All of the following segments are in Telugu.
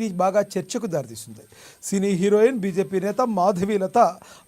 ఇది బాగా చర్చకు దారితీస్తుంది. సినీ హీరోయిన్, బీజేపీ నేత మాధవీలత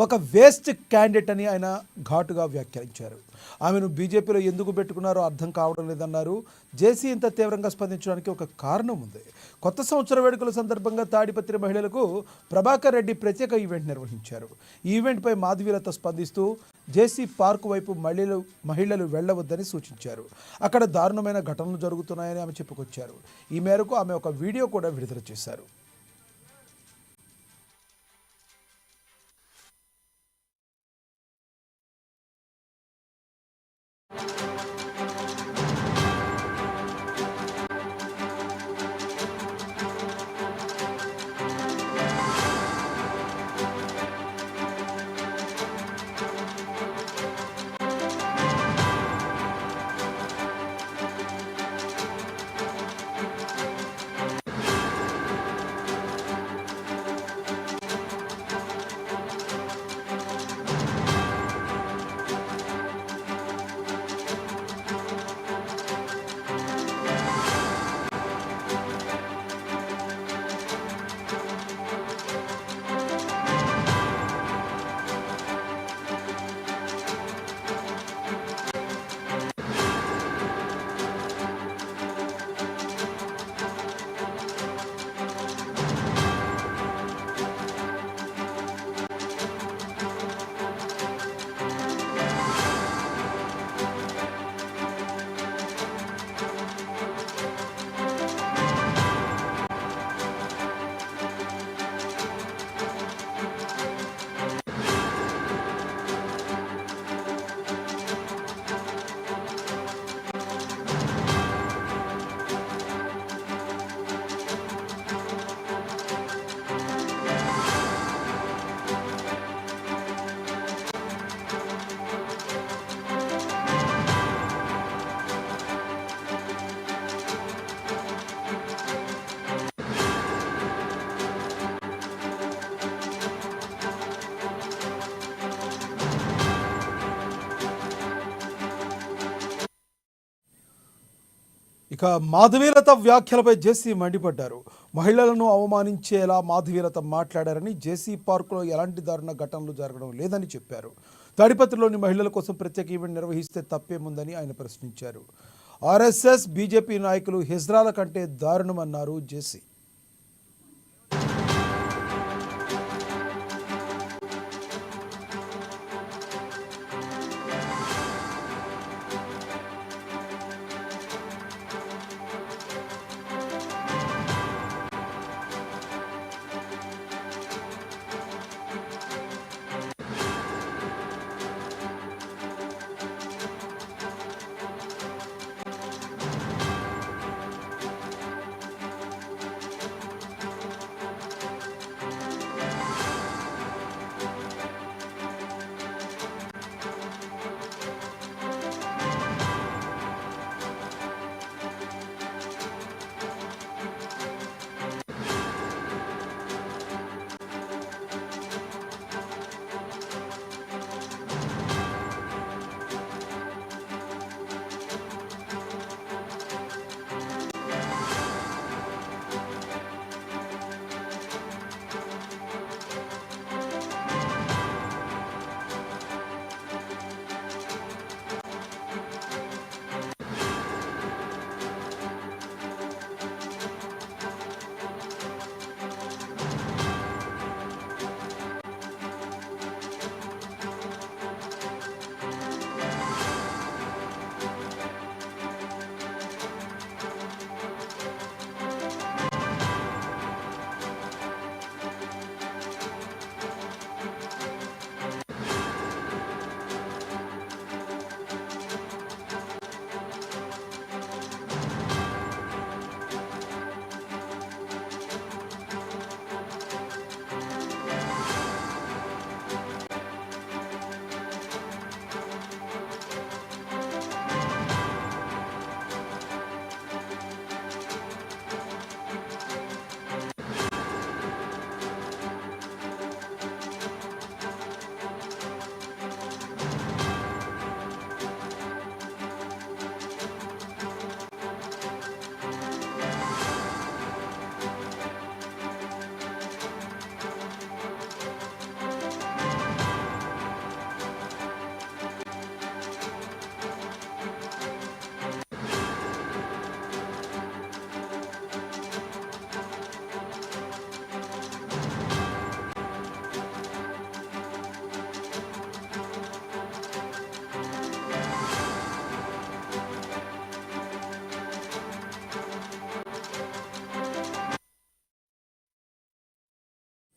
ఒక వేస్ట్ క్యాండిడేట్ అని ఆయన ఘాటుగా వ్యాఖ్యానించారు. ఆమెను బీజేపీలో ఎందుకు పెట్టుకున్నారో అర్థం కావడం లేదన్నారు. జేసీ ఇంత తీవ్రంగా స్పందించడానికి ఒక కారణం ఉంది. కొత్త సంవత్సర వేడుకల సందర్భంగా తాడిపత్రి మహిళలకు ప్రభాకర్ రెడ్డి ప్రత్యేక ఈవెంట్ నిర్వహించారు. ఈ ఈవెంట్పై మాధవీలత స్పందిస్తూ జేసీ పార్క్ వైపు మహిళలు వెళ్లవద్దని సూచించారు. అక్కడ దారుణమైన ఘటనలు జరుగుతున్నాయని ఆమె చెప్పుకొచ్చారు. ఈ మేరకు ఆమె ఒక వీడియో కూడా విడుదల చేశారు. ఇక మాధవీలత వ్యాఖ్యలపై జేసీ మండిపడ్డారు. మహిళలను అవమానించేలా మాధవీలత మాట్లాడారని, జేసీ పార్కులో ఎలాంటి దారుణ ఘటనలు జరగడం లేదని చెప్పారు. తాడిపత్రిలోని మహిళల కోసం ప్రత్యేక ఈవెంట్ నిర్వహిస్తే తప్పేముందని ఆయన ప్రశ్నించారు. ఆర్ఎస్ఎస్, బీజేపీ నాయకులు హిజ్రాల కంటే దారుణమన్నారు జేసీ.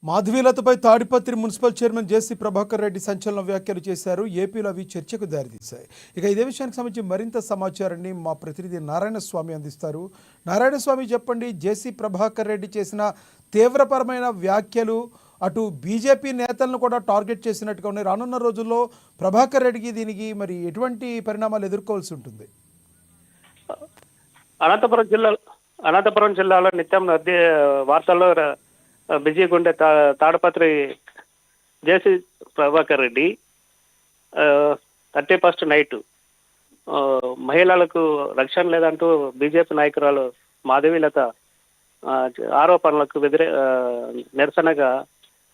మాధవీలతపై తాడిపత్రి మున్సిపల్ చైర్మన్ జేసీ ప్రభాకర్ రెడ్డి సంచలన వ్యాఖ్యలు చేశారు. ఏపీలో అవి చర్చకు దారితీశాయి. ఇక ఇదే విషయానికి సంబంధించి మరింత సమాచారాన్ని మా ప్రతినిధి నారాయణ స్వామి అందిస్తారు. నారాయణ స్వామి, చెప్పండి. జేసీ ప్రభాకర్ రెడ్డి చేసిన తీవ్రపరమైన వ్యాఖ్యలు అటు బీజేపీ నేతలను కూడా టార్గెట్ చేసినట్టుగా ఉన్నాయి. రానున్న రోజుల్లో ప్రభాకర్ రెడ్డికి దీనికి మరి ఎటువంటి పరిణామాలు ఎదుర్కోవాల్సి ఉంటుంది? అనంతపురం జిల్లాలో నిత్యం వార్తల్లో బిజీగా ఉండే తాడపత్రి జేసీ ప్రభాకర్ రెడ్డి 31st నైట్ మహిళలకు రక్షణ లేదంటూ బీజేపీ నాయకురాలు మాధవీలత ఆరోపణలకు నిరసనగా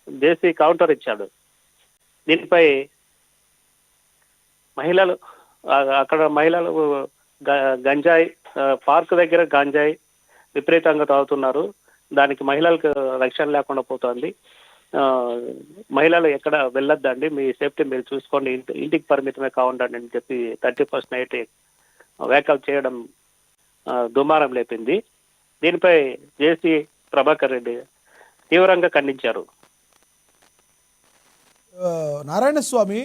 జేసీ కౌంటర్ ఇచ్చాడు. దీనిపై అక్కడ మహిళలు గంజాయి పార్క్ దగ్గర గంజాయి విపరీతంగా తాగుతున్నారు. దానికి మహిళలకు రక్షణ లేకుండా పోతుంది. మహిళలు ఎక్కడ వెళ్ళొద్దండి, మీ సేఫ్టీ మీరు చూసుకోండి, ఇంటికి పరిమితమే కావండి అని చెప్పి 31st నైట్ వ్యాఖ్యలు చేయడం దుమారం లేపింది. దీనిపై జేసీ ప్రభాకర్ రెడ్డి తీవ్రంగా ఖండించారు. నారాయణ స్వామి,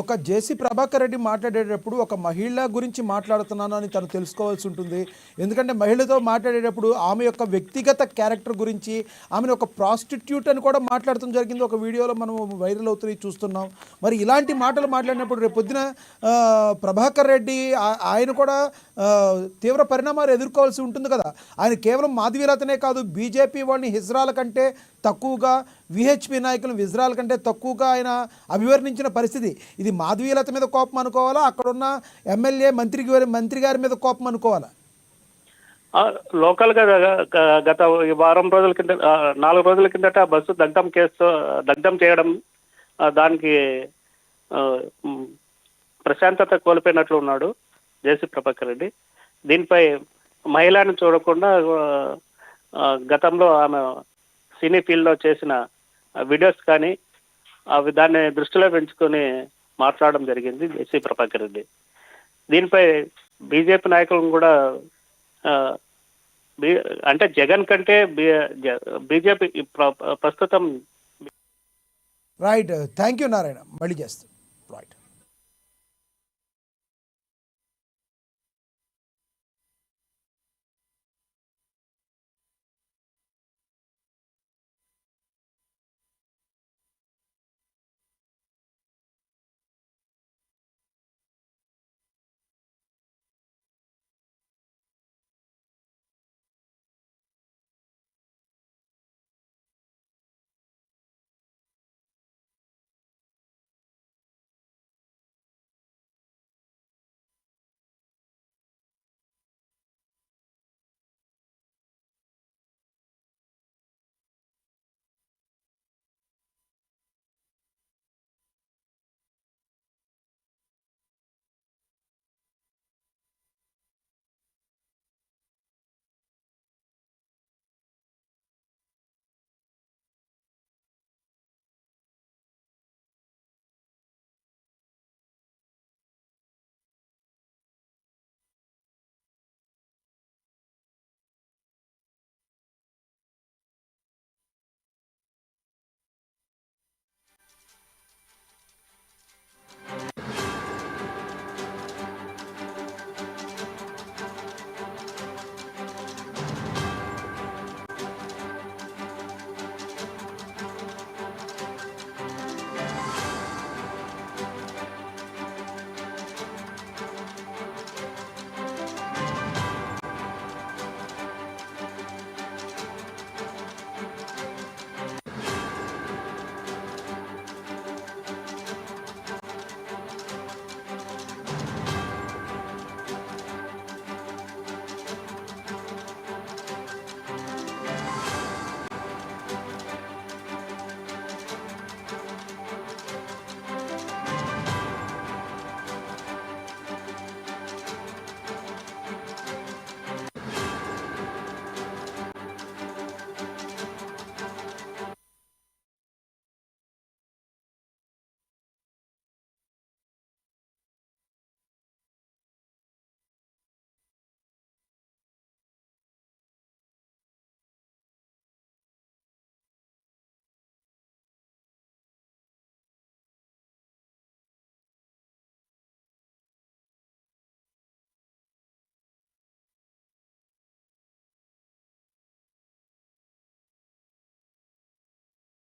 ఒక జేసీ ప్రభాకర్ రెడ్డి మాట్లాడేటప్పుడు ఒక మహిళ గురించి మాట్లాడుతున్నాను అని తను తెలుసుకోవాల్సి ఉంటుంది. ఎందుకంటే మహిళతో మాట్లాడేటప్పుడు ఆమె యొక్క వ్యక్తిగత క్యారెక్టర్ గురించి, ఆమెను ఒక ప్రాస్టిట్యూట్ అని కూడా మాట్లాడటం జరిగింది. ఒక వీడియోలో మనం వైరల్ అవుతుంది చూస్తున్నాం. మరి ఇలాంటి మాటలు మాట్లాడినప్పుడు రేపు పొద్దున ప్రభాకర్ రెడ్డి ఆయన కూడా తీవ్ర పరిణామాలు ఎదుర్కోవాల్సి ఉంటుంది కదా. ఆయన కేవలం మాధవీలతనే కాదు, బీజేపీ వాళ్ళని హిజ్రాల కంటే తక్కువగా, విహెచ్పి నాయకులను విజ్రాల కంటే తక్కువగా ఆయన అభివర్ణించిన పరిస్థితి. ఇది మాధవీలత మీద కోపం అనుకోవాలా, అక్కడున్న ఎమ్మెల్యే మంత్రి గారి మీద కోపం అనుకోవాలా? లోకల్ గా గత వారం రోజుల కింద 4 రోజుల కిందట బస్సు దగ్ధం చేయడం, దానికి ప్రశాంతత కోల్పోయినట్లు ఉన్నాడు జేసీ ప్రభాకర్ రెడ్డి. దీనిపై మహిళను చూడకుండా గతంలో ఆమె సినీ ఫీల్డ్ లో చేసిన వీడియోస్ కానీ అవి దాన్ని దృష్టిలో పెంచుకొని మాట్లాడడం జరిగింది జేసీ ప్రభాకర్ రెడ్డి. దీనిపై బీజేపీ నాయకులను కూడా అంటే జగన్ కంటే బీజేపీ ప్రస్తుతం రైట్. Thank you Narayana. మళ్ళీ చేస్తాం. రైట్.